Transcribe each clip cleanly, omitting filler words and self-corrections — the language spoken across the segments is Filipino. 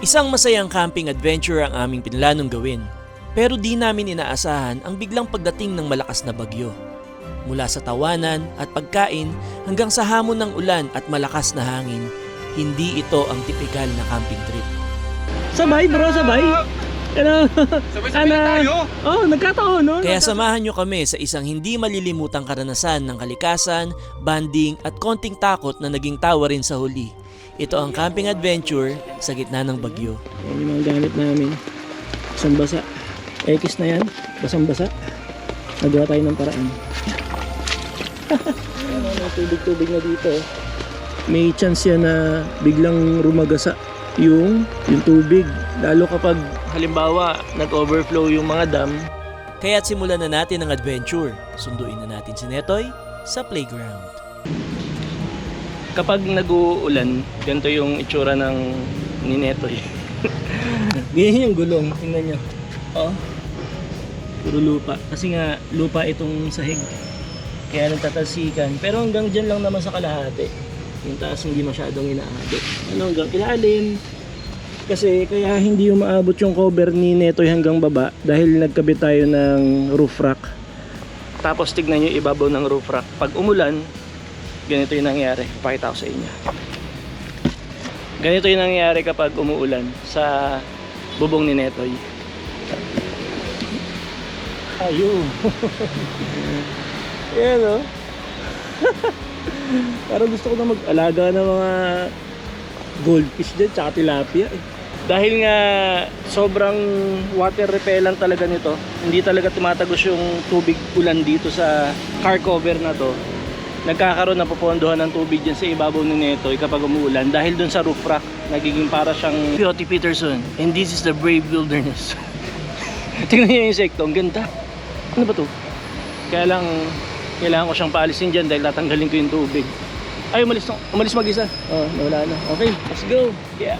Isang masayang camping adventure ang aming pinlanong gawin. Pero di namin inaasahan ang biglang pagdating ng malakas na bagyo. Mula sa tawanan at pagkain hanggang sa hamon ng ulan at malakas na hangin, hindi ito ang tipikal na camping trip. Sabay bro, sabay. Hello. Sabay-sabay na tayo. Oh, nagkataon no. Kaya samahan nyo kami sa isang hindi malilimutang karanasan ng kalikasan, banding at konting takot na naging tawa rin sa huli. Ito ang camping adventure sa gitna ng bagyo. Yan yung mga gamit namin. Basang-basa. X na yan. Basang-basa. Nagawa tayo ng paraan. May tubig-tubig na dito. May chance yan na biglang rumagasa yung tubig. Lalo kapag halimbawa nag-overflow yung mga dam. Kaya't simulan na natin ang adventure. Sunduin na natin si Netoy sa playground. Kapag nag-uulan, ganito yung itsura ng ni Netoy. Ganyan yung gulong, tingnan nyo. Oh. Puro lupa. Kasi nga lupa itong sahig. Kaya nagtatalsikan. Pero hanggang dyan lang naman sa kalahati. Yung taas hindi masyadong inaabot. Hanggang ilalim. Kasi kaya hindi umaabot yung cover ni Netoy hanggang baba. Dahil nagkabit tayo ng roof rack. Tapos tignan nyo ibabaw ng roof rack. Pag umulan, ganito yung nangyayari. Pakita ko sa inyo. Ganito yung nangyayari kapag umuulan sa bubong ni Netoy. Ayun. Yan o. Parang gusto ko na mag-alaga ng mga goldfish dyan tsaka tilapia eh. Dahil nga sobrang water repellent talaga nito, hindi talaga tumatagos yung tubig ulan dito sa car cover na to. Nagkakaroon ng pupondohan ng tubig dyan sa ibabaw ni Netoy kapag umuulan dahil dun sa roof rack nagiging para siyang P.O.T. Peterson, and this is the brave wilderness. Tingnan niyo yung insekto, ang ganda. Ano ba to? Kaya lang kailangan ko siyang paalisin dyan dahil tatanggalin ko yung tubig. Ay, umalis mag-isa. Oh, nawala na. Okay, let's go. Yeah.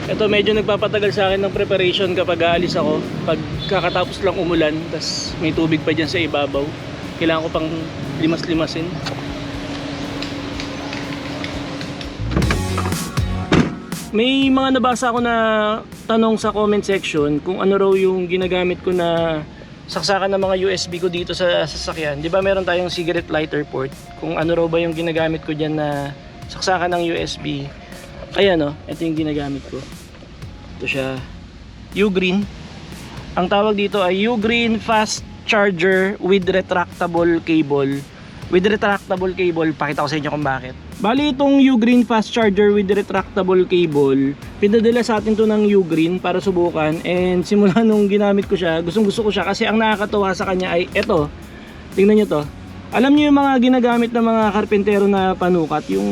Ito medyo nagpapatagal sa akin ng preparation kapag aalis ako. Pag kakatapos lang umulan, tas may tubig pa dyan sa ibabaw. Kailangan ko pang limas-limasin. May mga nabasa ako na tanong sa comment section kung ano raw yung ginagamit ko na saksakan ng mga USB ko dito sa sasakyan. Di ba meron tayong cigarette lighter port? Kung ano raw ba yung ginagamit ko dyan na saksakan ng USB. Ayan o, ito yung ginagamit ko. Ito siya, Ugreen. Ang tawag dito ay Ugreen Fast Charger with retractable cable. With retractable cable, pakita ko sa inyo kung bakit. Bali itong Ugreen Fast Charger with retractable cable, pinadala sa atin to ng Ugreen para subukan. And simula nung ginamit ko siya, gustong gusto ko siya kasi ang nakakatuwa sa kanya ay eto. Tingnan nyo to. Alam niyo yung mga ginagamit ng mga karpentero na panukat, yung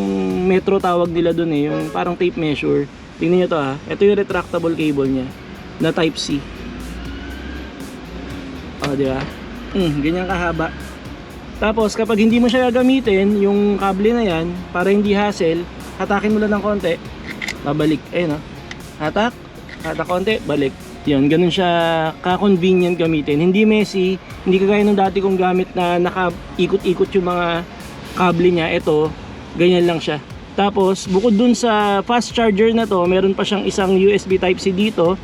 metro tawag nila dun eh, yung parang tape measure. Tingnan nyo to ha. Ito yung retractable cable niya na type C. O, di ba? Ganyan kahaba. Tapos kapag hindi mo siya gagamitin, yung kable na yan, para hindi hassle, hatakin mo lang ng konti, babalik. Ayun o. Hatak konti, balik. Yun, ganun siya ka-convenient gamitin. Hindi messy, hindi kagaya nung dati kong gamit na naka-ikot-ikot yung mga kable niya. Ito, ganyan lang siya. Tapos, bukod dun sa fast charger na to, meron pa siyang isang USB Type-C dito,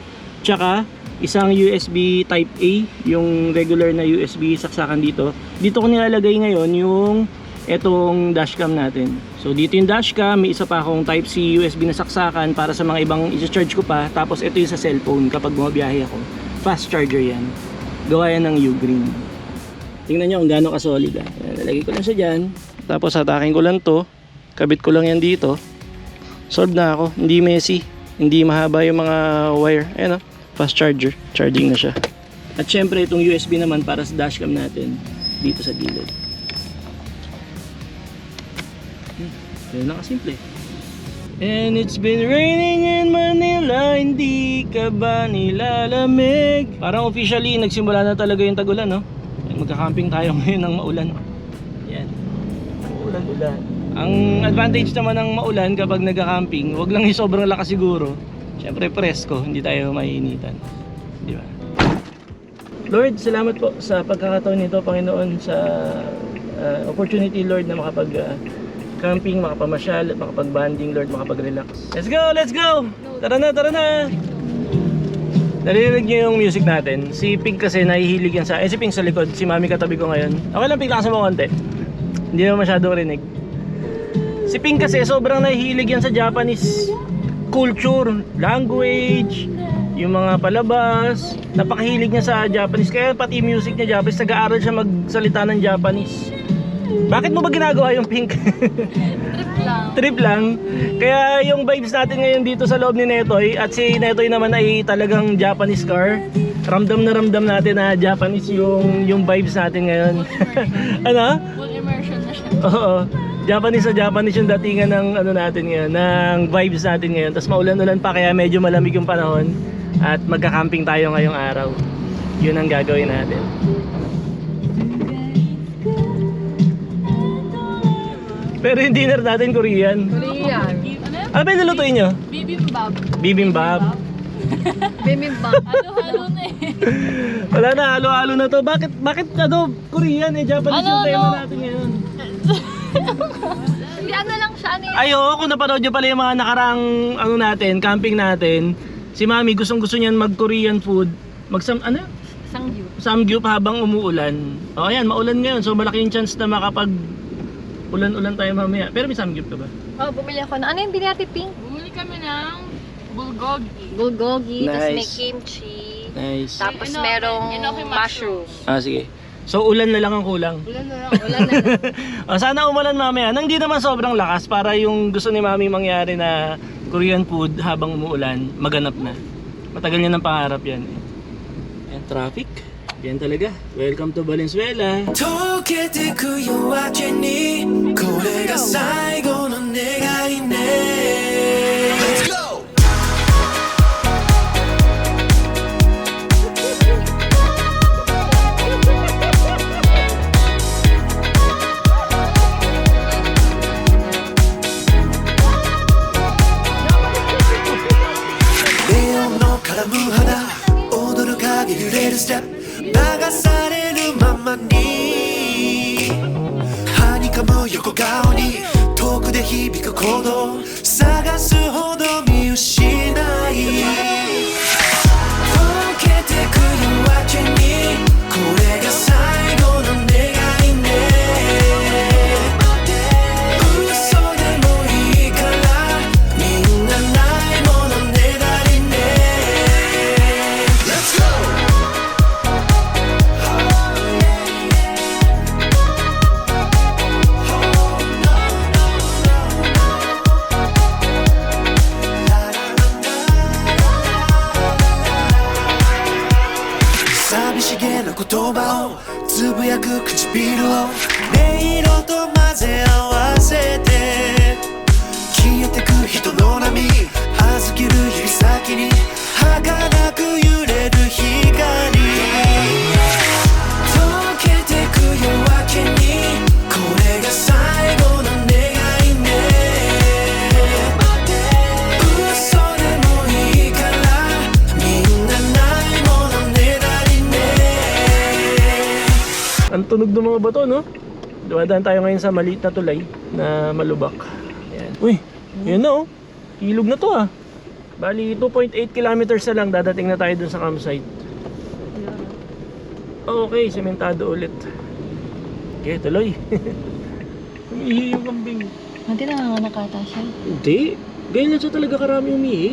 tsaka isang USB Type-A, yung regular na USB saksakan dito. Dito ko nilalagay ngayon yung etong dashcam natin. So dito yung dashcam, may isa pa akong Type-C USB na saksakan para sa mga ibang i-charge ko pa. Tapos ito yung sa cellphone kapag bumabiyahe ako. Fast charger yan. Gawa yan ng Ugreen. Tingnan nyo kung gaano ka-solid. Nalagay ko lang siya dyan. Tapos hatakin ko lang to. Kabit ko lang yan dito. Solved na ako. Hindi messy. Hindi mahaba yung mga wire. Ayan o. Fast charger. Charging na siya. At syempre itong USB naman para sa dashcam natin. Dito sa gilid. Yan lang kasimple. And it's been raining in Manila, hindi ka ba nilalamig? Parang officially nagsimula na talaga yung tag-ulan, no? Magka-camping tayo ngayon ng maulan. Yan. Ulan-ulan. Ang advantage naman ng maulan kapag nagka-camping, wag lang yung sobrang lakas siguro. Siyempre presko, hindi tayo mainitan. Di ba? Lord, salamat po sa pagkakataon nito, Panginoon, sa opportunity, Lord, na makapag camping, makapamasyal, makapag-banding, Lord, makapag-relax. Let's go! Let's go! Tara na, tara na! Narinig niyo yung music natin. Si Pink kasi nahihilig yan sa... si Pink sa likod. Si Mami katabi ko ngayon. Okay lang, Pink, lakasan mo konti. Hindi naman masyadong rinig. Si Pink kasi sobrang nahihilig yan sa Japanese culture, language, yung mga palabas. Napakahilig niya sa Japanese. Kaya pati music niya Japanese. Nag-aaral siya magsalita ng Japanese. Bakit mo ba ginagawa yung Pink? Trip lang. Trip lang. Kaya yung vibes natin ngayon dito sa loob ni Netoy, at si Netoy naman ay talagang Japanese car. Ramdam na ramdam natin na Japanese yung vibes natin ngayon. Ano? Full immersion na siya. Oo. Japanese sa Japanese yung datingan ng ano natin ngayon, ng vibes natin ngayon. Tapos maulan-ulan pa kaya medyo malamig yung panahon at magka-camping tayo ngayong araw. Yun ang gagawin natin. Pero yung dinner natin Korean. Korean. Ano ba yung nilutuin nyo? Bibimbap. Bibimbap. Bibimbap. Halo-halo na eh. Wala na, halo-halo na to. Bakit ano, Korean eh, Japanese Ano, yung tema ano? natin ngayon. Hindi ano lang siya ano Ayo, kung napanood nyo pala yung mga nakaraang ano natin, camping natin, si Mami gustong-gusto niyan mag-Korean food, Sanggyu. samgyup habang umuulan. O ayan, maulan ngayon, so malaki yung chance na makapag ulan-ulan tayo mamaya. Pero may samgyup ka ba? Oh, bumili ako na. Ano yung binati Pink? Bumili kami ng bulgogi. Bulgogi, Nice. tapos may kimchi, Nice. tapos Enoki- merong enoki mushroom. Sige. So ulan na lang ang kulang. Ulan na lang. Wala na. Sana umulan mamaya. Nang di naman sobrang lakas para yung gusto ni Mami mangyari na Korean food habang umuulan, maganap na. Matagal niya ng pangarap yan. Ayan, traffic. Yan talaga. Welcome to Valenzuela. 溶けてく夜明けにこれが最後の願いね Let's go! Neon の絡む花踊る影揺れるステップ流されるままにはにかむ横顔に遠くで響く鼓動探すほど見失い溶けてく夜明けにこれが最後の願いね嘘でもいいからみんなないものねだりね Let's go!寂しげな言葉をつぶやく唇を音色と混ぜ合わせて消えてく人の波預ける指先に儚く揺れる光溶けてく夜明けにこれが最後の願いね嘘でもいいからみんなないものねだりね Ang tunog ng mga bato, no? Dumadaan tayo ngayon sa maliit na tulay na malubak. Ayan. Uy, yun na, oh. Ilog na to, ah. Bali, 2.8 kilometers na lang dadating na tayo dun sa campsite. Okay, sementado ulit. Okay, tuloy. Umihi yung kambing. Hindi na nakata siya. Hindi. Ganyan siya talaga karami umihi.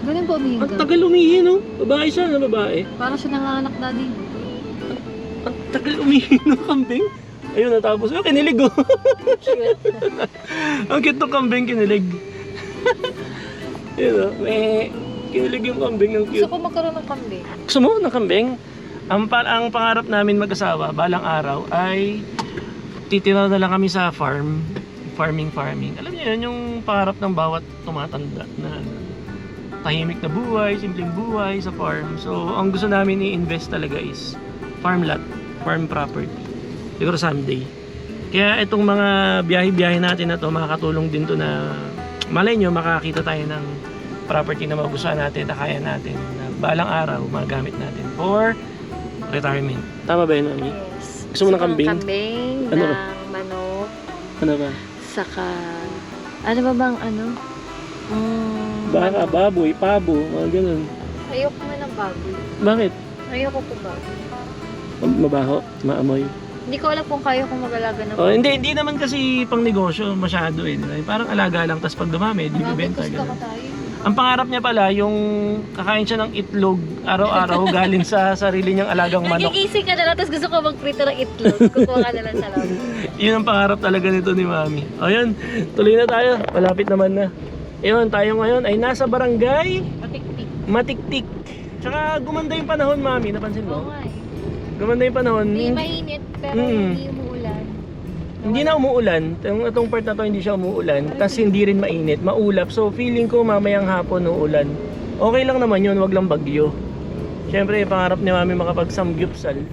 Ganun po umihinga. Ang tagal umihi, no? Babae siya, na babae. Parang siya nanganak daddy. Ang tagal umihi ng kambing. Ayun, natapos. Oh, kinilig, oh. Ang cute ng kambing, kinilig. Yun, oh. Kinilig yung kambing, ang Gusto cute. ko magkaroon ng kambing. Gusto mo ng kambing? Ang pangarap namin mag-asawa balang araw ay titira na lang kami sa farming. Alam niyo yun, yung pangarap ng bawat tumatanda na tahimik na buhay, simpleng buhay sa farm. So, ang gusto namin i-invest talaga is farm lot, farm property. Siguro someday. Kaya itong mga biyahe-biyahe natin na to, makakatulong din to na malay nyo, makakita tayo ng property na magustuhan natin, na kaya natin, na balang araw, magamit natin for retirement. Tama ba yun, Mami? Yes. Gusto mo ng kambing? Kambing, Ano? ng manok. Ano ba? Saka, ano ba bang ano? Baka, baboy, pabo, mga ganun. Ayoko nga ng baboy. Bakit? Ayoko po baboy. Mabaho, maamoy. Hindi ko alam kung kaya kong mag-alaga ng Oh, hindi naman kasi pang negosyo masyado eh. Di ba? Parang alaga lang, tapos pag dumami, di bibenta. Gusto ko ganun. tayo. Ang pangarap niya pala, yung kakain siya ng itlog araw-araw galing sa sarili niyang alagang manok. Nagigising ka na lang, tapos gusto ko magprito ng itlog. Kukuha ka na lang sa loob. Yun ang pangarap talaga nito ni Mami. O yun, tuloy na tayo. Malapit naman na. Ayun, tayo ngayon ay nasa barangay Matiktik. Matiktik. Tsaka gumanda yung panahon, Mami. Napansin mo? Oo nga eh. Gumanda yung panahon. Hindi mainit, pero hindi umuulan. Hindi na umuulan. Itong part na to hindi siya umuulan. Tapos hindi rin mainit. Maulap. So feeling ko mamayang hapon uulan. Okay lang naman yun. Wag lang bagyo. Siyempre pangarap ni Mami makapag-samgyupsal.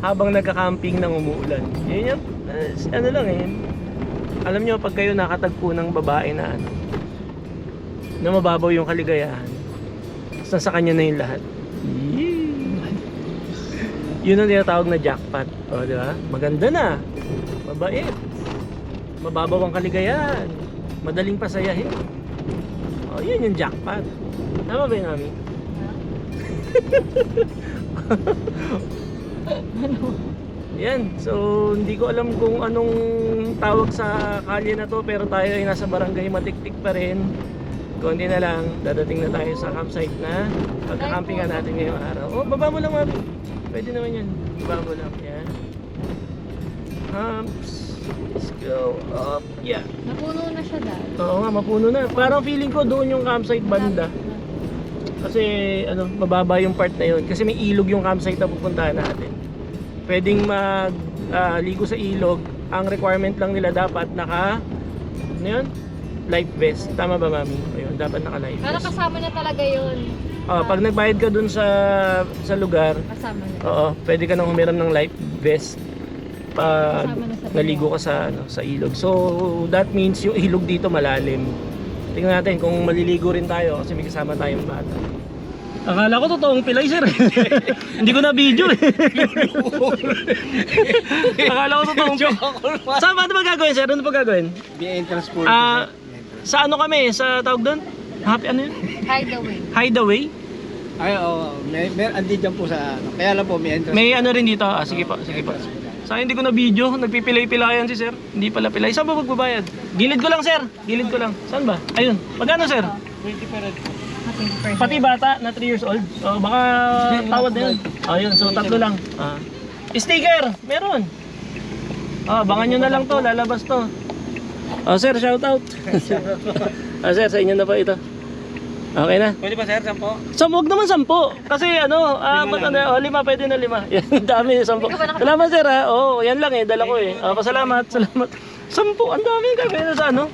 Habang nagka-camping nang umuulan. Yun yan. Ano lang eh. Alam nyo pag kayo nakatagpo ng babae na ano, na mababaw yung kaligayahan. Tapos nasa kanya na yung lahat. Yun ang tinatawag na jackpot. O, di ba? Maganda na. Mabait. Mababaw ang kaligayahan. Madaling pasayahin. O, yun yung jackpot. Tama ba yun, Mami? Yan. So, hindi ko alam kung anong tawag sa kalye na to, pero tayo ay nasa barangay Matiktik pa rin. Kundi na lang, dadating na tayo sa campsite na pagkakampingan natin ngayong araw. Oh, baba mo lang, Mami. Pwede naman yan. Baba mo lang. Yan. Let's go up. Yeah. Napuno na siya dahil. Oo nga, mapuno na. Parang feeling ko doon yung campsite banda. Kasi ano, mababa yung part na yun. Kasi may ilog yung campsite na pupuntahan natin. Pwedeng ligo sa ilog. Ang requirement lang nila dapat naka ano yun? Life vest. Tama ba, Mami? Ayun, dapat naka life Pero vest. kasama na talaga yun. Pag nagbayad ka dun sa lugar, Kasama na. oo, pwede ka nang humiram ng life vest pag Kasama na sa naligo ka sa ilog. So that means yung ilog dito malalim. Tingnan natin kung maliligo rin tayo kasi may kasama tayong bata. Akala ko totoong pilay, sir. Hindi ko na video eh. Akala ko totoong pilay. Saan ba ito gagawin, sir? Ano pa gagawin? May entrance pool. Sa ano kami? Sa tawag doon? Happy ano yun? Hideaway. Hideaway? Ay, oo. May andi dyan po sa ano. Kaya lang po may entrance. May ano rin dito. Sige po, sige po. Sa hindi ko na video, nagpipilay-pilayan si sir. Hindi pala pilay. Saan ba magbabayad? Gilid ko lang, sir. Gilid ko lang. Saan ba? Ayun. Magkano, sir? 20 per head po. Pati bata na 3 years old. Baka tawad na yun. Ayun, so tatlo lang. Sticker, meron. Abangan nyo na lang to, lalabas to. Sir, shout out. Sir, sa inyo na po ito. Okay na. Pwede ba sir, 10? Huwag naman 10. Kasi ano, lima, pwede na 5. Yan, dami, 10. Salamat sir ha. Yan lang eh, dala ko eh. Pasalamat, salamat. 10, ang dami kami na sa ano.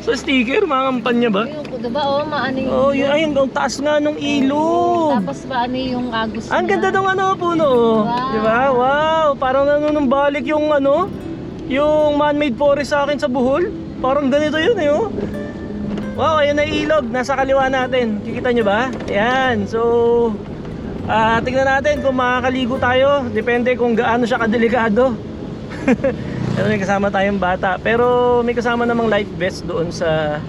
Sa sticker, mga kampanya ba? Yung, diba, maano yung... Yun, ayun, ang taas nga nung ilog. Tapos maano yung agos Ang ganda niya. ng ano, puno. Wow. Di ba? Wow, parang nanunumbalik yung ano, yung man-made forest sa akin sa Bohol. Parang ganito yun eh, oh. Wow, ayun na ilog, nasa kaliwa natin. Kikita nyo ba? Yan, so tingnan natin kung makakaligo tayo. Depende kung gaano siya kadelikado. Pero may kasama tayong bata. Pero may kasama namang life vest doon sa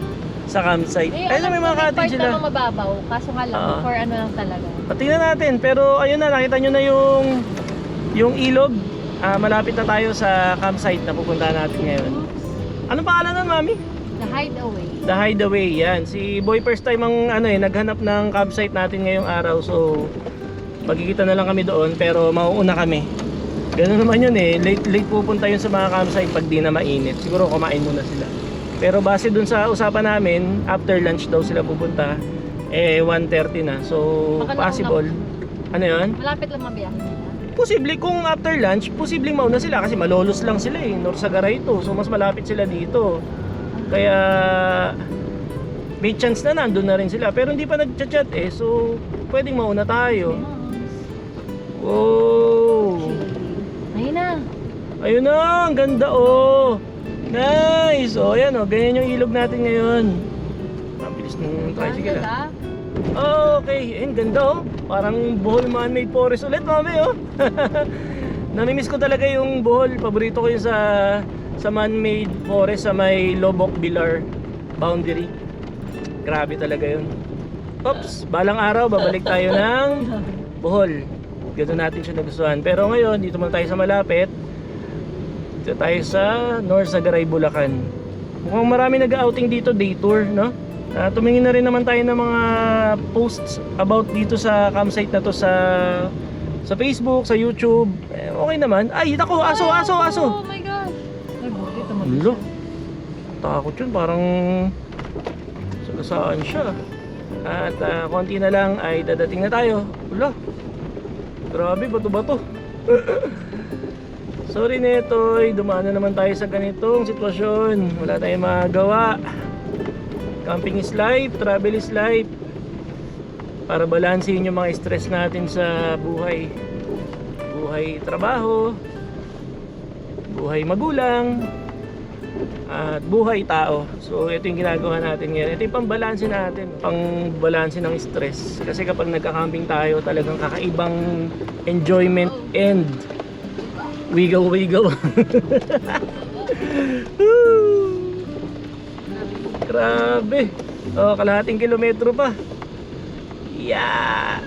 campsite. Ayun, may mga cottage sila. Part na mababaw, kaso nga lang, for ano lang talaga. Tingnan natin, pero ayun na, nakita nyo na yung ilog. Malapit na tayo sa campsite na pupuntahan natin ngayon. Anong pangalan nun, Mami? The Hideaway. The Hideaway, yan. Si Boy first time ang naghanap ng campsite natin ngayong araw. So, magkikita na lang kami doon, pero mauuna kami. Ganun naman yun eh. Late pupunta yun sa mga campsite pag di na mainit. Siguro kumain muna sila. Pero base dun sa usapan namin, after lunch daw sila pupunta. 1:30 na. So, Baka possible. Ano yun? Malapit lang mabiyahe nila. Posible kung after lunch, posibleng mauna sila kasi malolos lang sila eh. Norsagaray ito. So, mas malapit sila dito. Kaya, may chance na nandun na rin sila. Pero hindi pa nag-chat eh. So, pwedeng mauna tayo. Oh. Ayun na. Ayun na, ang ganda oh. Nice. Ayan ganyan yung ilog natin ngayon. Ang bilis ng tricycle ah. Okay, ang ganda oh. Parang Bohol man-made forest ulit, Mami oh. Namimiss ko talaga yung Bohol. Paborito ko yun sa sa man-made forest sa may Lobok Bilar boundary. Grabe talaga yun. Oops, balang araw babalik tayo ng Bohol. Ganun natin siya nagustuhan. Pero ngayon, dito muna tayo sa malapit. Dito tayo sa North Sagaray, Bulacan. Mukhang marami nag-outing dito, day tour, no? Tumingin na rin naman tayo ng mga posts about dito sa campsite na to sa Facebook, sa YouTube. Okay naman. Ay, nako, aso. Oh my God. Ay, bakit naman? Ulo. Takot yun, parang sagasaan siya. At konti na lang ay dadating na tayo. Ulo. Grabe, bato-bato. Sorry Netoy, dumaan na naman tayo sa ganitong sitwasyon. Wala tayong magawa. Camping is life, travel is life. Para balansin yung mga stress natin sa buhay. Buhay trabaho, buhay magulang, at buhay tao. So ito yung ginagawa natin ngayon. Ito yung pambalansin natin, pangbalansin ng stress. Kasi kapag nagka-camping tayo, talagang kakaibang enjoyment and wigaw-wigaw. Grabe. Oh, kalahating kilometro pa. Yeah.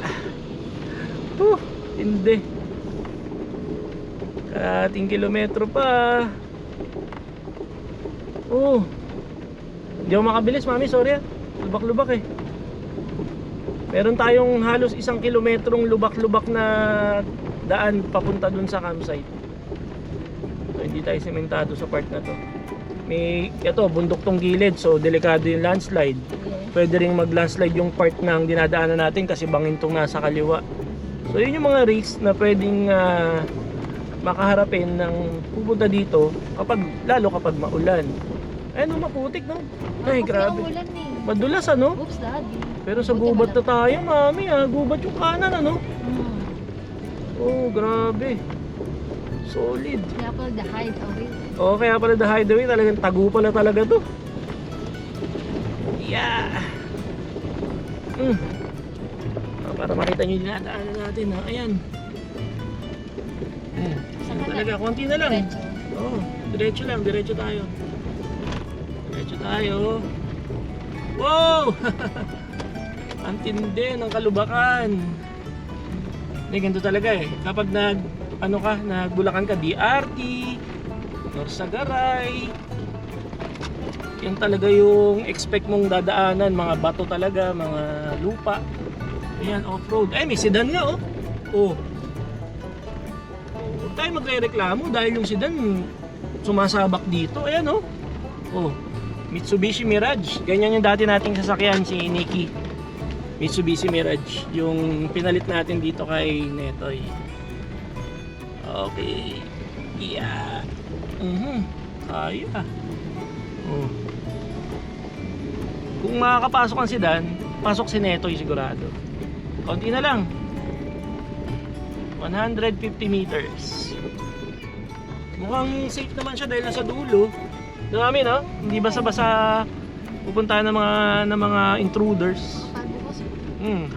Hindi. Kalahating kilometro pa. Hindi ako makabilis, mami, sorry. Lubak-lubak eh. Meron tayong halos 1 kilometrong lubak-lubak na daan papunta dun sa campsite. So hindi tayo sementado sa part na to. Ito, bundok tong gilid, so delikado yung landslide. Pwede ring mag-landslide yung part ng dinadaanan natin kasi bangin tong nasa kaliwa. So yun yung mga risks na pwedeng makaharapin ng pupunta dito lalo kapag maulan. Ayun, maputik, no? Ay, grabe. Ulan eh. Madulas, ano? Oops, daddy. Pero sa gubat na tayo, mami, gubat yung kanan, ano? Oh, grabe. Solid. Kaya pala the hideaway. Oo, kaya pala the hideaway, talagang tagu pala talaga to. Yeah. Para makita nyo yung dinadaanan natin, ha? Ayan. Saan talaga, konti na lang. Diretso. Oo, diretso lang, diretso tayo. Diretso tayo. Wow! Ang tindi ng kalubakan. Hindi, ganito talaga eh. Kapag nagbulakan ka, DRT, North Sagaray, yan talaga yung expect mong dadaanan. Mga bato talaga, mga lupa. Ayan, off-road. Ay, may sedan nga, oh. Huwag tayo magre-reklamo dahil yung sedan sumasabak dito. Ayan, oh. Mitsubishi Mirage. Ganyan yung dati nating sasakyan, si Nikki. Mitsubishi Mirage. Yung pinalit natin dito kay Netoy. Okay. Yeah. Kaya. Kung makakapasok ang sedan, pasok si Netoy sigurado. Konti na lang. 150 meters. Mukhang safe naman siya dahil nasa dulo. Dami, no? Hindi basa-basa pupuntahan ng mga intruders.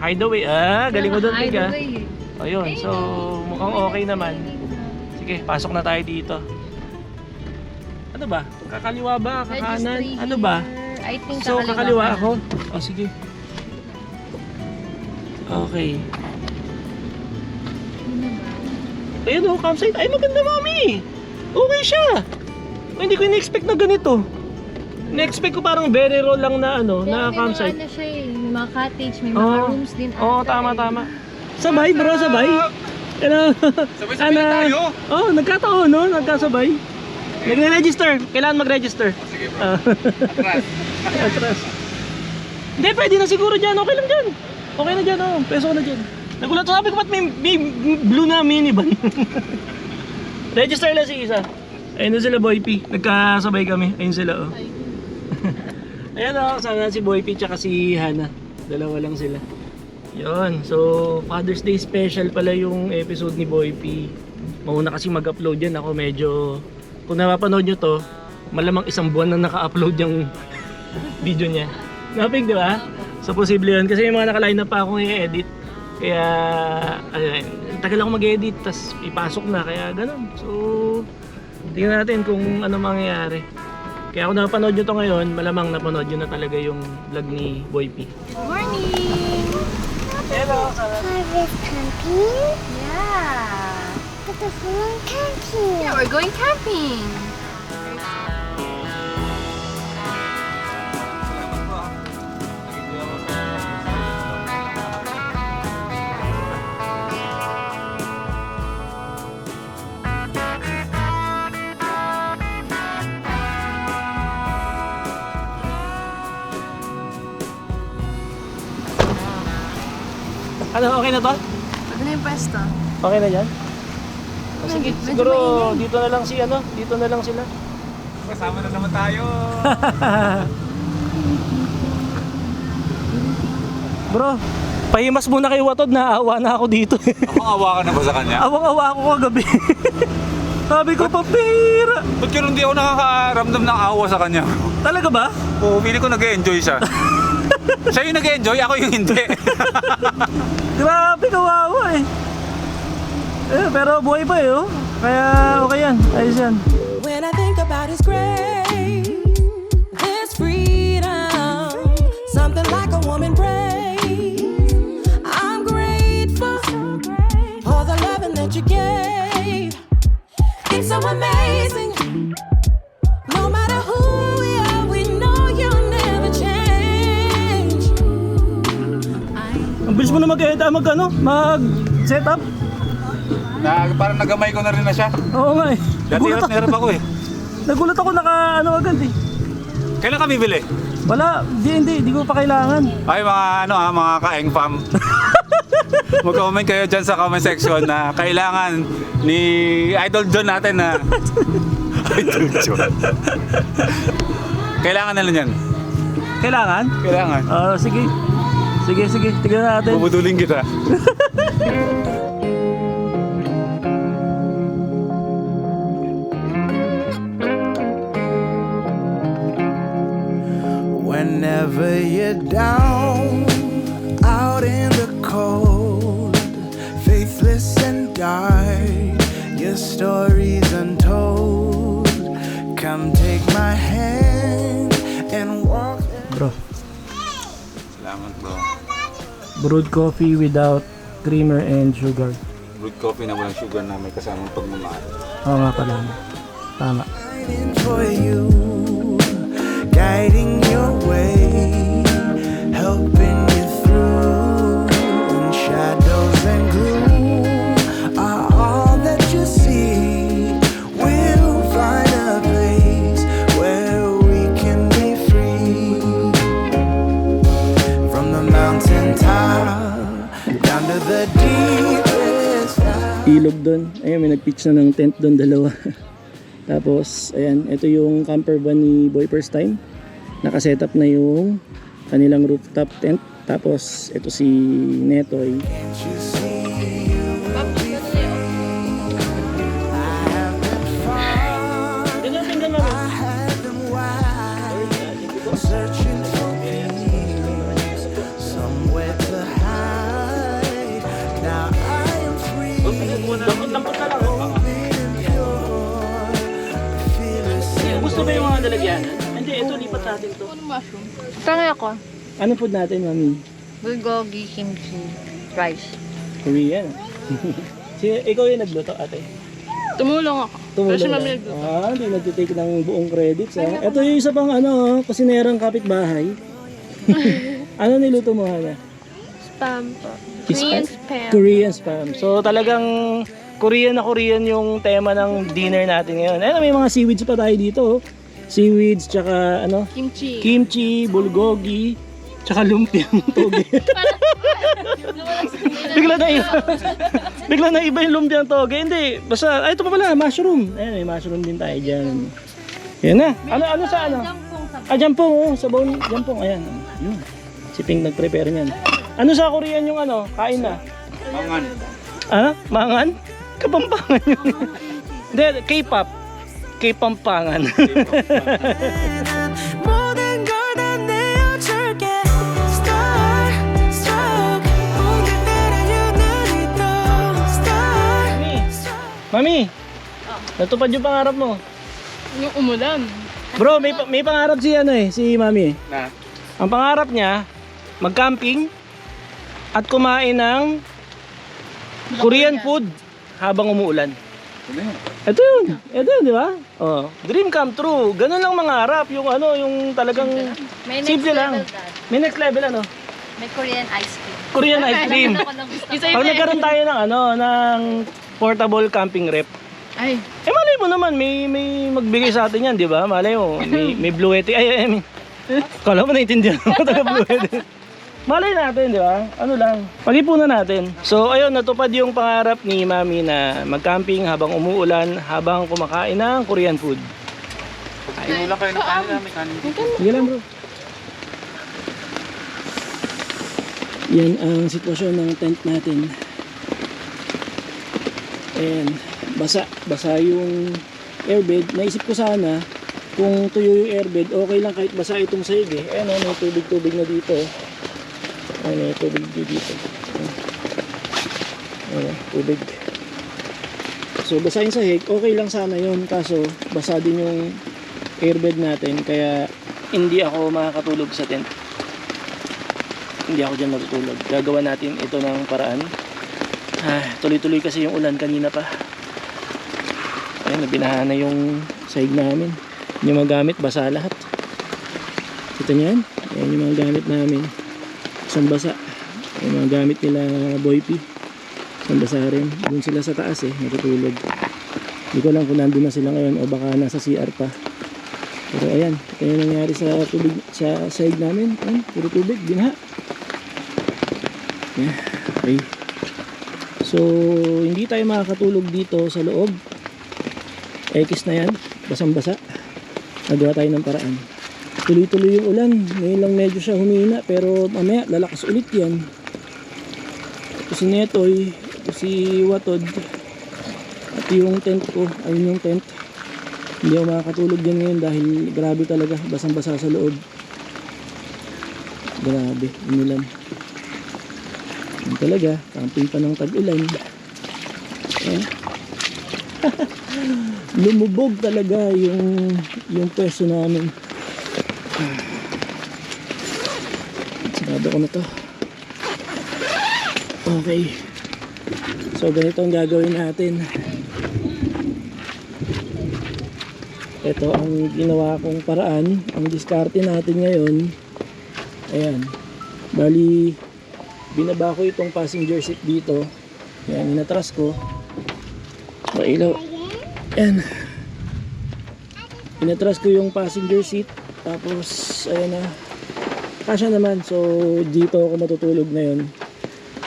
Hideaway. Galing mo doon, Tiga. Ayun, so mukhang okay naman. Sige, pasok na tayo dito. Ano ba? Kakaliwa ba? Kakanan? Ano ba? I think So, kakaliwa ako? O, sige. Okay. Ayun, campsite. Ay, maganda, mami. Okay siya. Hindi ko in-expect na ganito. In-expect ko parang very raw lang na na campsite. May mga siya eh. May mga cottage, may mga rooms din. Tama. Sabay, bro, sabay. Sabay-sabay tayo. Nagkataon, no? Nagkasabay. Nagre-register. Kailangan mag-register. Sige bro. Atras. Hindi, pwede na siguro dyan. Okay lang dyan. Okay na dyan, Peso ko na dyan. Nagulat sabi ko ba't may blue na minivan. Register lang si isa. Ayun na sila, Boy P. Nagkasabay kami. Ayun sila, Ayan, sana si Boy P tsaka si Hana. Dalawa lang sila. Yun. So, Father's Day special pala yung episode ni Boy P. Mauna kasi mag-upload yan. Ako medyo, kung napapanood nyo to, malamang 1 buwan na naka-upload yung video niya. Napig, di ba? So, posible yun. Kasi may mga naka-line up pa akong i-edit. Kaya, tagal ako mag-edit, tas ipasok na. Kaya, ganun. So, Tingnan natin kung ano mangyayari. Kaya kung napanood nyo to ngayon, malamang napanood nyo na talaga yung vlog ni Boy P. Morning! Hello! Harvest camping? Yeah! But the fun camping. Yeah, we're going camping! Ano, okay na to? Ano na yung pwesto? Okay na yan? O, sige, Medyo siguro maingay. dito na lang si ano, dito na lang sila. Kasama na naman tayo. Bro, pahimas muna kay Watod, naawa na ako dito. Awa ka na ba sa kanya? Awang-awa ako kagabi. Sabi ko, papira. Ba't yun hindi ako nakakaramdam ng awa sa kanya? Talaga ba? Oo, pili ko nag-enjoy siya. Siya yung nag-enjoy, ako yung hindi. Grabe, kawawa eh. Pero buhay pa eh, oh. Kaya okay yan, ayos yan. When I think about His grace, His freedom, something like a woman prays. I'm grateful for the loving that you gave. It's so amazing. No matter who we are, we know you'll never change. Ang bilis mo na mag-set up. Parang nagamay ko na rin na siya. Oo nga eh. Dati Nagulat hirap ako eh. Nagulat ako agad eh. Kailan ka bibili? Wala, hindi ko pa kailangan. Ay mga kaeng fam. Mag-comment kayo dyan sa comment section na kailangan ni Idol John natin na Idol John. Kailangan na lang yan. Kailangan? Kailangan. Sige. Sige, tignan natin. Bubudulin kita. Whenever you're down, out in the cold, faithless and dark, your story's untold. Come take my hand and walk. Bro, Salamat bro. brewed coffee without creamer and sugar. Brewed coffee na walang sugar na may kasamang pagmamahal. Oo nga pala. Tama. Fighting for you, guiding your way, helping you through. When shadows and gloom are all that you see, we'll find a place where we can be free. From the mountain top down to the deepest valley. Ilog doon. Ayun, may nag-pitch na ng tent doon, dalawa. Tapos, ayan, ito yung camper van ni Boy first time. Nakasetup na yung kanilang rooftop tent. Tapos, ito si Netoy. Can't you see you will be free? I have been far, I have been wide, searching for peace, somewhere to hide. Now I am free, open and pure, fearless. Gusto ba yung mga dalagyanan? Hindi, ito lipat natin to. Mushroom. Tangay ako. Anong food natin, mami? Bulgogi, kimchi, rice. Korean. Ikaw yung nagluto, ate. Tumulong ako. Pero si mami lang. nagluto. Hindi nagtitake ng buong credits. Ito yung isa pang kusinerang kapitbahay. Ano niluto mo, Hana? Spam po. Spam? Korean spam. Korean spam. So talagang Korean na Korean yung tema ng dinner natin ngayon. Ayun, may mga seaweeds pa tayo dito. Oh. Seaweeds, tsaka Kimchi. kimchi, bulgogi, tsaka lumpiang toge. Bigla na iba yung lumpiang toge. Hindi, basta, ito pa pala, mushroom. Ayun, may mushroom din tayo dyan. Yan na. Ano sa ano? Jampong, sabaw ni jampong. Ayan. Yun. Si Pink nag-prepare niyan. Ano sa Korean yung kain na? Mangan. Mangan? Kapampangan yun. Hindi, K-pop. K-pampangan. 모든 걸 다 내어줄게. Starstruck, 오늘 내려 you 눈이 또 Starstruck. Mami, Natupad yung pangarap mo. Yung umulan. Bro, may pangarap si si Mami. Na? Ang pangarap niya, mag-camping at kumain ng Korean food habang umuulan. Ano yun? Ito yun, di ba? Oh, dream come true. Ganun lang mangarap, yung yung talagang May next simple lang. level, Dad. May next level May Korean ice cream. Korean ice cream. Ako lang gusto ko. Pag nagkaroon tayo ng ng portable camping rep. Ay, Malay mo naman, may magbigay sa atin yan, di ba? Malay mo, may Blue Yeti. I mean, kala mo naintindihan mo taga Blue Yeti. Malay natin, di ba? Ano lang, pag-ipunan natin. So, ayun, natupad yung pangarap ni Mami na mag-camping habang umuulan, habang kumakain ng Korean food. Inulang kayo ng kanin, may kanin dito. Sige lang, bro. Yan ang sitwasyon ng tent natin. And basa yung airbed. Naisip ko sana kung tuyo yung airbed, okay lang kahit basa itong sahig eh. Ayan, may tubig-tubig na dito. Ayan, may tubig dito. Ayan, tubig. So basa yung sahig, okay lang sana yun. Kaso basa din yung airbed natin, kaya hindi ako makakatulog sa tent. Hindi ako dyan matutulog. Gagawa natin ito ng paraan. Tuloy-tuloy kasi yung ulan kanina pa. Ayun, nabinahan na yung sahig namin. Yung mga gamit, basa lahat. Kita niyo yan? Ayan yung mga gamit namin. Isang basa. Yung mga gamit nila Boy P. Isang basa rin. Doon sila sa taas natutulog. Hindi ko alam kung nandun na sila ngayon o baka nasa CR pa. Pero ayan, ito yung nangyari sa tubig, sa sahig namin. Ayan, puro tubig, binaha. Yeah, okay. So, hindi tayo makakatulog dito sa loob. X na yan, basang-basa. Nagawa tayo ng paraan. Tuloy-tuloy yung ulan. Ngayon lang medyo siya humina, pero mamaya lalakas ulit yan. Ito si Netoy, ito si Watod, at yung tent ko, ayun yung tent. Hindi ako makakatulog dyan ngayon dahil grabe talaga, basang-basa sa loob. Grabe, umulan. Yan talaga, camping pa ng tag-ulan. Lumubog talaga yung pwesto namin. Sarado ko na to. Okay. So ganito ang gagawin natin. Ito ang ginawa kong paraan. Ang diskarte natin ngayon. Ayan. Bali, binaba ko itong passenger seat dito. Ayan, inatras ko. Mailaw. Ayan. Inatras ko yung passenger seat. Tapos, ayan na. Kasya naman. So, dito ako matutulog ngayon.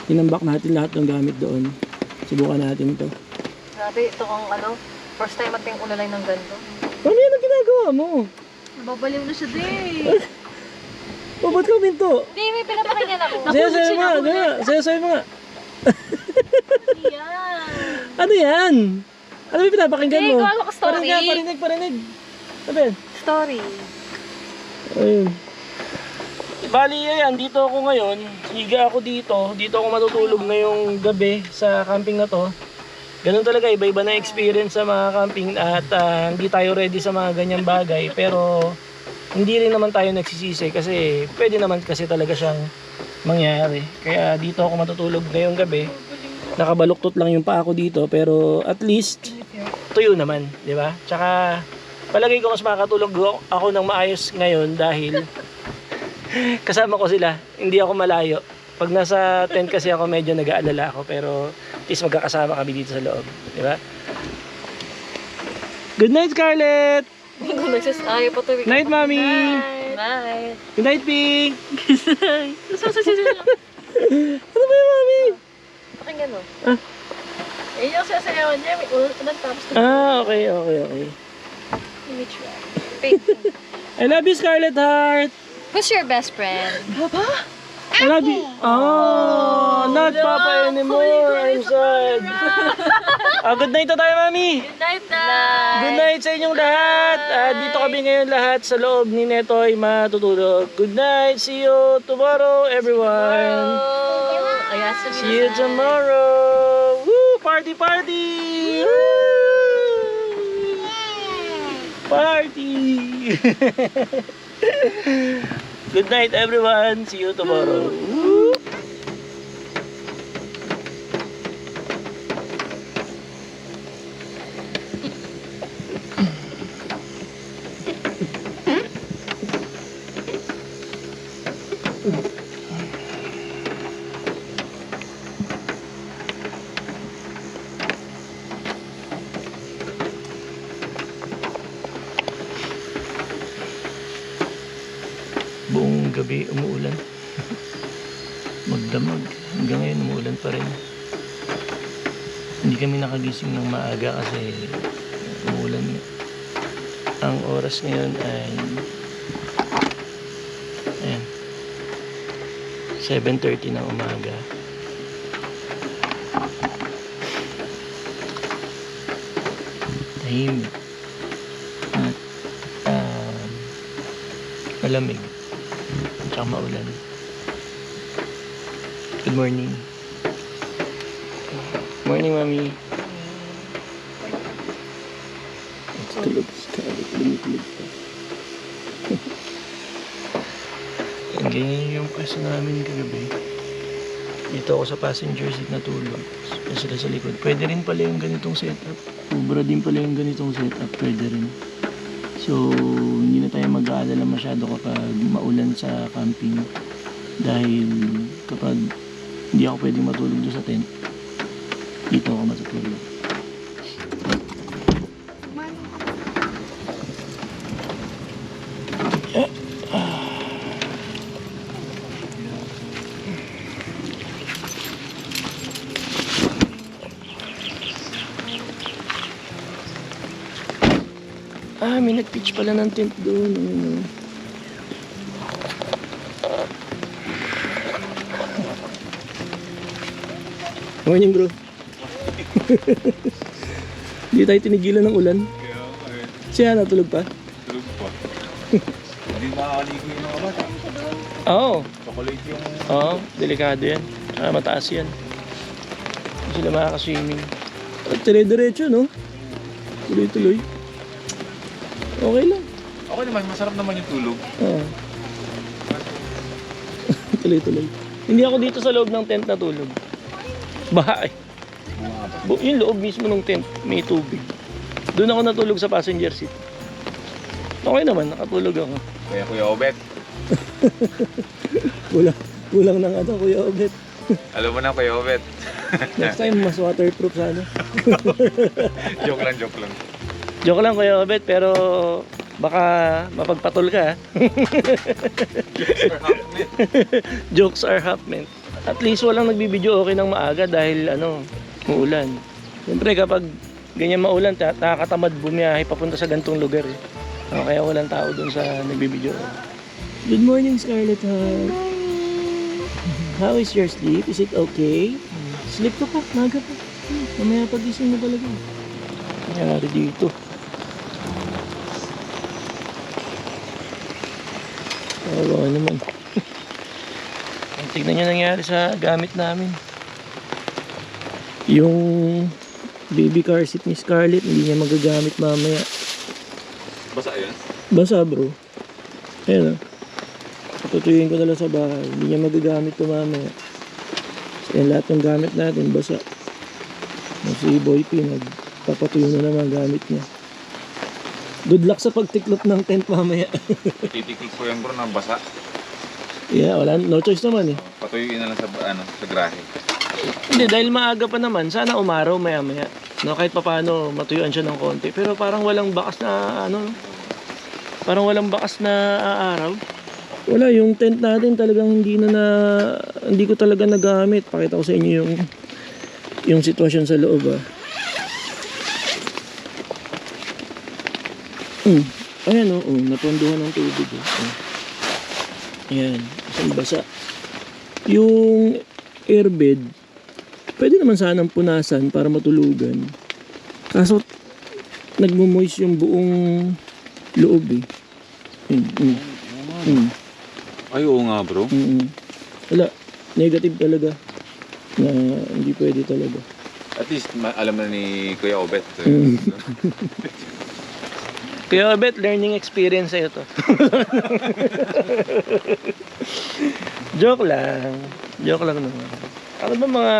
Tinambak natin lahat ng gamit doon. Subukan natin ito. Grabe, ito kung first time natin ulalay ng ganito. Mami, anong ginagawa mo? Nababaliw na siya din. O, ba't ka minto? Hindi, may pinapakinggan ako. Sayo-sayo mo nga. Sayo-sayo mo nga. Yan. Ano yan? Ano yung pinapakinggan mo? Hindi, gawa ko story. Parinig. Sabi yan. Story. Ayun. Bali, ayan, dito ako ngayon. Higa ako dito. Dito ako matutulog ngayong gabi sa camping na to. Ganun talaga, iba-iba na experience sa mga camping at hindi tayo ready sa mga ganyang bagay. Pero hindi rin naman tayo nagsisisi kasi pwede naman kasi talaga siyang mangyari. Kaya dito ako matutulog ngayong gabi. Nakabaluktot lang yung paa ko dito pero at least tuyo naman, di ba? Tsaka palagay ko mas makakatulog ako ng maayos ngayon dahil kasama ko sila, hindi ako malayo. Pag nasa tent kasi ako medyo nag-aalala ako pero at least magkakasama kami dito sa loob, di ba? Good night, Scarlett! Nagsasayo pa tuwing. Night, Mami! Night. Good night, Pink! Ano ba yung Mami? Pakinggan mo. Eh, yung sasayawan niya, may ulan tapos Okay. Let me try. I love you, Scarlett Heart! Who's your best friend? I love you. Oh, not Papa anymore. I'm sad. Good night na tayo, Mami. Good night, Dad. Good night sa inyong lahat. Dito kami ngayon lahat sa loob ni Netoy matutulog. Good night. See you tomorrow, everyone. See you tomorrow. Woo! Party! Woo! Good night, everyone. See you tomorrow. Buong gabi umuulan. Magdamag. Hanggang ngayon umuulan pa rin. Hindi kami nakagising ng maaga kasi umuulan nga. Ang oras ngayon ay 7:30 ng umaga. Tahimik. At malamig. Tsaka maulan. Good morning. Morning, Mami. Tulog ka. Tulog pa. Yan, ganyan yung pwesto namin kagabi. Dito ako sa passenger seat na tulog. Yan sila sa likod. Pwede rin pala yung ganitong setup. Ubra din pala yung ganitong setup. Pwede rin. So, hindi na tayo mag-aalala masyado kapag maulan sa camping. Dahil kapag hindi ako pwedeng matulog doon sa tent, dito ako matutulog. May nag-pitch pala ng tent doon. Morning, bro. Hindi tayo tinigilan ng ulan. Siya natulog pa? Tulog pa. Hindi makakaligo yung mga bata. Oo. Chocolate yung... Oo, delikado yan. Mataas yan. Hindi sila makakaswimming. At dire-diretso, no? Tuloy-tuloy. Okay lang. Okay naman, masarap naman yung tulog. Oo. Tuloy-tuloy. Hindi ako dito sa loob ng tent natulog. Baha eh. Yung loob mismo ng tent, may tubig. Doon ako natulog sa passenger seat. Okay naman, nakatulog ako. Kaya Kuya Obet. Kulang ng ano, Kuya Obet. Alam mo na Kuya Obet. Next time, mas waterproof sana. Joke lang, joke lang. Joke lang, Kuya Obet, pero baka mapagpatol ka. Jokes are half meant. At least walang nagbibideo okay ng maaga dahil uulan. Siyempre kapag ganyan maulan, nakakatamad bumiyahe papunta sa gantong lugar eh. Kaya walang tao dun sa nagbibideo. Good morning, Scarlett Heart. How is your sleep? Is it okay? Sleep ka pa, maga pa. Mamaya pagising mo talaga. Nangyari dito. Oo naman. Tignan nyo nangyari sa gamit namin. Yung baby car seat ni Scarlett, hindi niya magagamit mamaya. Basa yun? Basa, bro. Ayan o. Tutuyuin ko na lang sa bahay. Hindi niya magagamit ko mamaya. So, yan, lahat ng gamit natin, basa. Si Boy P, nagpapatuyo na naman gamit niya. Good luck sa pagtiklop ng tent mamaya. Titiklik ko yung bro ng basa. Yeah, wala, no choice naman eh. Patuyuin na lang sa grahe. Hindi, dahil maaga pa naman, sana umaraw maya-maya. No, kahit papaano matuyuan siya ng konti. Pero parang walang bakas na parang walang bakas na araw. Wala, yung tent natin talagang hindi ko talaga nagamit. Pakita ko sa inyo yung sitwasyon sa loob ah. Ayan naponduhan ng tubig oh. Ayan, isang basa. Yung airbed, pwede naman sanang punasan para matulugan. Kaso, nagmumoist yung buong loob eh. Ay, oo nga bro. Wala, negative talaga. Na hindi pwede talaga. At least alam na ni Kuya Obet. Kuya Bet, learning experience sa'yo to. Joke lang. Joke lang naman. Ano ba mga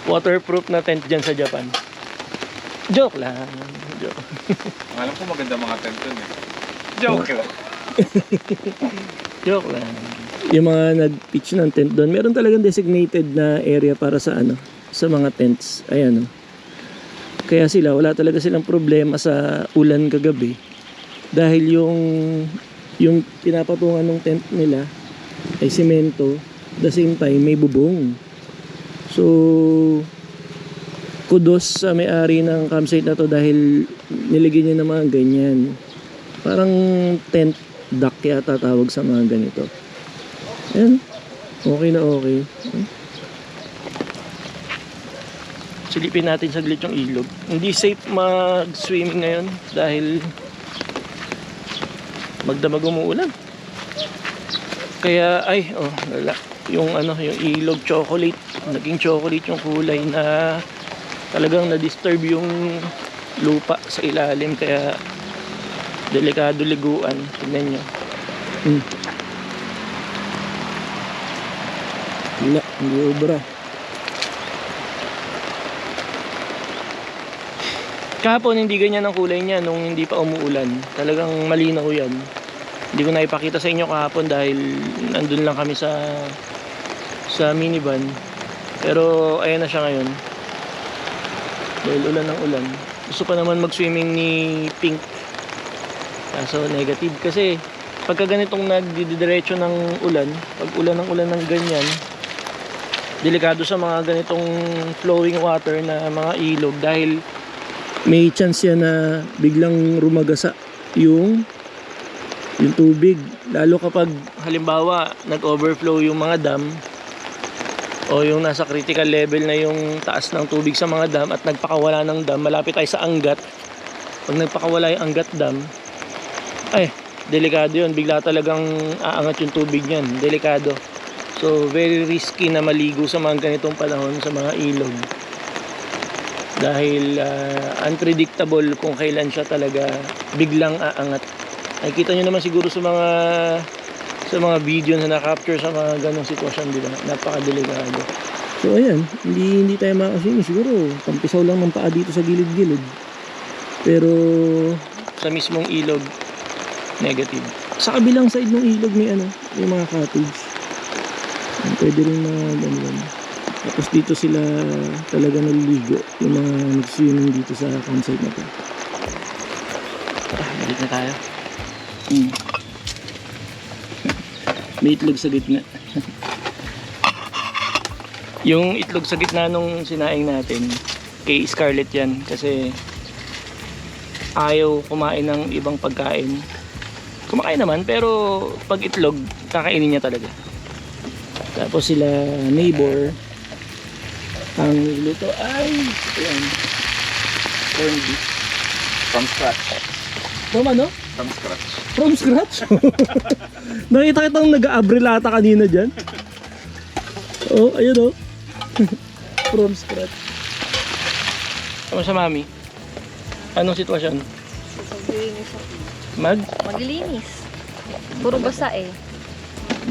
waterproof na tent dyan sa Japan? Joke lang. Joke. Alam ko maganda mga tent dun eh. Joke lang. Joke lang. Yung mga nag-pitch ng tent doon, meron talagang designated na area para sa ano, sa mga tents. Ayan o. Kaya sila, wala talaga silang problema sa ulan kagabi. Dahil yung pinapatungan ng tent nila ay semento, the same time may bubong. So, kudos sa may-ari ng campsite na to dahil niligyan niya ng mga ganyan. Parang tent duck yata tawag sa mga ganito. Ayan. Okay na okay. Silipin natin saglit yung ilog. Hindi safe mag-swimming ngayon dahil magdamag umuulan. Kaya wala. Yung ilog chocolate, naging chocolate yung kulay na talagang na-disturb yung lupa sa ilalim kaya delikado liguan. Tingnan nyo. Wala, hindi obra. Kahapon hindi ganyan ang kulay niya nung hindi pa umuulan. Talagang malinaw yan. Hindi ko na ipakita sa inyo kahapon dahil nandun lang kami sa minivan. Pero ayan na siya ngayon. Dahil ulan ng ulan. Gusto pa naman mag-swimming ni Pink. Kaso negative kasi pagka ganitong nagdidiretso ng ulan, pag ulan ng ganyan, delikado sa mga ganitong flowing water na mga ilog dahil may chance yan na biglang rumagasa yung tubig, lalo kapag halimbawa nag-overflow yung mga dam o yung nasa critical level na yung taas ng tubig sa mga dam at nagpakawala ng dam, malapit tayo sa Angat. Pag nagpakawala yung Angat Dam, ay delikado yun, bigla talagang aangat yung tubig niyan, delikado. So very risky na maligo sa mga ganitong panahon sa mga ilog dahil unpredictable kung kailan siya talaga biglang aangat. Nakikita nyo naman siguro sa mga video na na-capture sa mga ganong sitwasyon, di ba? Napakadelikado. So ayan, hindi tayo makasino. Siguro tampisaw lang ng paa dito sa gilid-gilid. Pero sa mismong ilog, negative. Sa kabilang side ng ilog may may mga cottage. Pwede rin mga ganyan. Tapos dito sila talaga naliligo, yung mga nag-swimming dito sa campsite na to. Balik na tayo. May itlog sa gitna. Yung itlog sa gitna nung sinaing natin, kay Scarlett yan kasi ayaw kumain ng ibang pagkain. Kumakain naman pero pag itlog, kakainin niya talaga. Tapos sila neighbor, ang luto ay ayan, corned beef. From scratch. From ano? From scratch. From scratch? Nakita kitang nag-aabrelata kanina dyan. Oh, ayun oh. From scratch. Ano sa mami? Anong sitwasyon? Maglilinis ako. Maglilinis. Puro basa eh.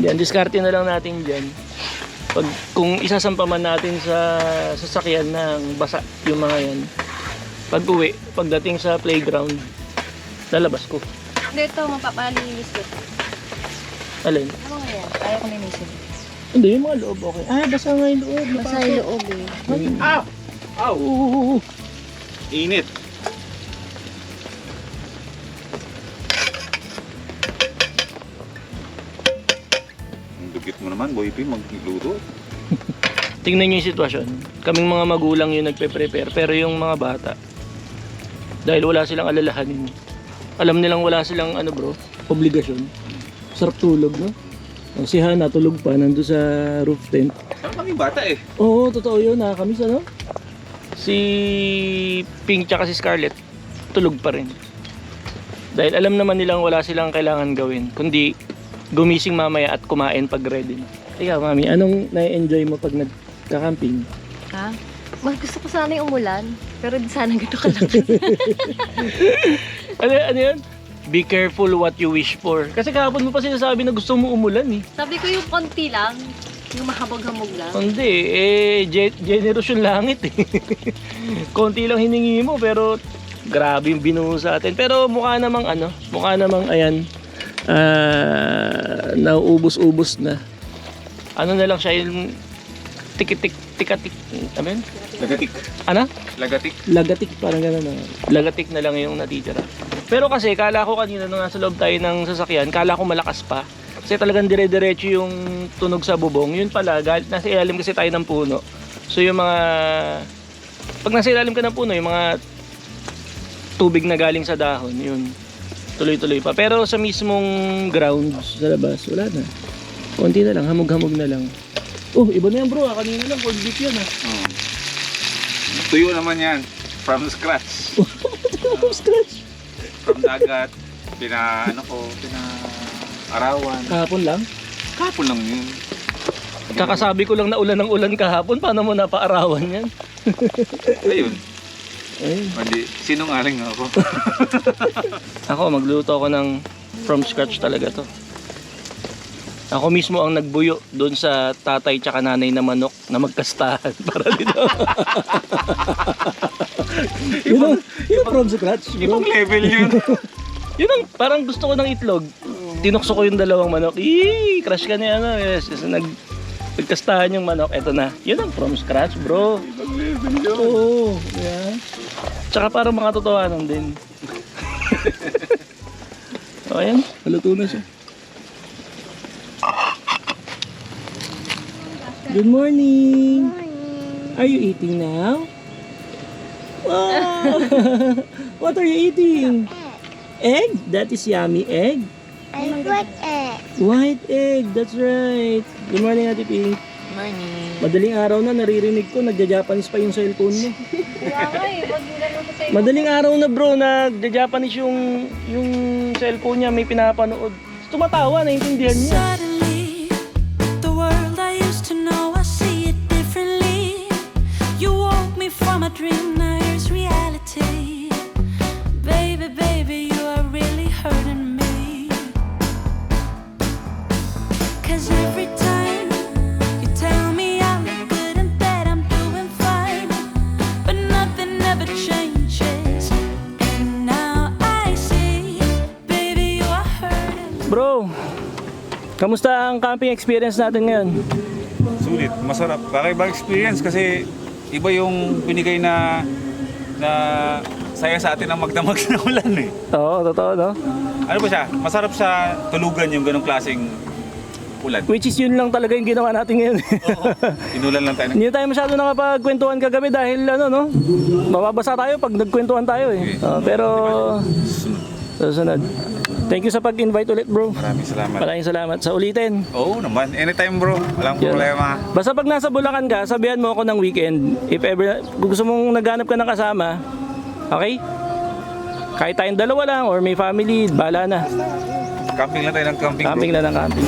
Yan, diskarte na lang natin dyan. Kung isasampa man natin sa sasakyan ng basa yung mga yan, pag uwi, pagdating sa playground, lalabas ko. Dito, mapapalinis ko. Alin? Ano nga yan? Ayaw ko linisin. Hindi, yung mga loob okay. Basa nga yung loob. Basa yung loob eh. Ow! Ow! Init. Ang dugit mo naman, Boy P, magluto. Tingnan nyo yung sitwasyon. Kaming mga magulang yung nagpe-prepare, pero yung mga bata, dahil wala silang alalahanin, alam nilang wala silang obligasyon. Sarap tulog, no? Si Hana tulog pa, nandun sa roof tent. Sarap kaming bata eh. Oo, totoo yun, nakakamiss Si Pink tsaka si Scarlett, tulog pa rin. Dahil alam naman nilang wala silang kailangan gawin, kundi gumising mamaya at kumain pag ready na. Ikaw, mami, anong na-enjoy mo pag nagka-camping? Ha? Mas gusto ko sana yung umulan, pero di sana ganito kalakas. Ano yun? Be careful what you wish for. Kasi kahapon mo pa sinasabi na gusto mo umulan eh. Sabi ko yung konti lang, yung mahabog-hamog lang. Hindi, generous yung langit eh. Konti lang hiningi mo pero grabe yung binuho sa atin. Pero mukha namang ayan, nauubos-ubos na. Ano na lang siya yung tikatik, ano yun? Lagatik. Ano? Lagatik. Lagatik, parang gano'n na. Lagatik na lang yung natitira. Pero kasi, kala ko kanina nung nasa loob tayo ng sasakyan, kala ko malakas pa. Kasi talagang dire-diretso yung tunog sa bubong. Yun pala, nasa ilalim kasi tayo ng puno. So yung mga... Pag nasa ilalim ka ng puno, yung mga tubig na galing sa dahon, yun. Tuloy-tuloy pa. Pero sa mismong ground, sa labas, wala na. Konti na lang, hamog-hamog na lang. Oh, iba na yan bro, kanina lang, cold beef yan ah. Tuyo naman yan. From scratch. From scratch. From dagat. Pina-arawan. Kahapon lang? Kapon lang yun. Kakasabi ko lang na ulan ng ulan kahapon, paano mo napaarawan yan? Ayun. Ayun. Hindi, sinungaling ako. Ako, magluluto ako ng from scratch talaga to. Ako mismo ang nagbuyo doon sa tatay tsaka nanay na manok na magkastahan para dito. yun ang from scratch, bro. Ibang level yun. Yun ang parang gusto ko ng itlog. Tinukso ko yung dalawang manok. Crush ka niya ano. Yes, nagkastahan yung manok. Eto na. Yun ang from scratch, bro. Ibang level yun. Oo. Yeah. Tsaka parang mga totohanan din. O ayan, haluto na siya. Good morning. Are you eating now? Wow. What are you eating? Egg? That is yummy egg. I like it. White egg, that's right. Good morning, Ate Pink. Morning. Madaling araw na, naririnig ko, nagja-Japanese pa yung cellphone mo. Madaling araw na bro, nagja-Japanese yung cellphone niya, may pinapanood. Tumatawa, naiintindihan niya. Suddenly, the world I used to know, I see it differently. You woke me from a dream, now here's reality. Baby, baby, you are really hurting me. 'Cause every time you tell me I look good and that I'm doing fine, but nothing ever changes. And now I see, baby, you are hurting. Bro, kamusta ang camping experience natin ngayon? Sulit, masarap. Kakaiba experience kasi iba yung binigay na saya sa atin ang magdamag na ulan eh. Oo, totoo no? Ano ba siya? Masarap sa tulugan yung ganong klaseng ulan. Which is yun lang talaga yung ginawa natin ngayon. Oo. Inulan lang tayo. Hindi tayo masyado nakapagkwentuhan kagabi dahil ano no? Mababasa tayo pag nagkwentuhan tayo eh. Pero susunod. Thank you sa pag-invite ulit bro. Maraming salamat. Maraming salamat sa ulitin. Oo naman. Anytime bro. Walang Yan. problema. Basta pag nasa Bulacan ka, sabihan mo ako ng weekend. If ever gusto mong naghanap ka ng kasama, okay? Kahit tayong dalawa lang or may family, bahala na. Camping lang tayo ng camping bro. Camping na ng camping.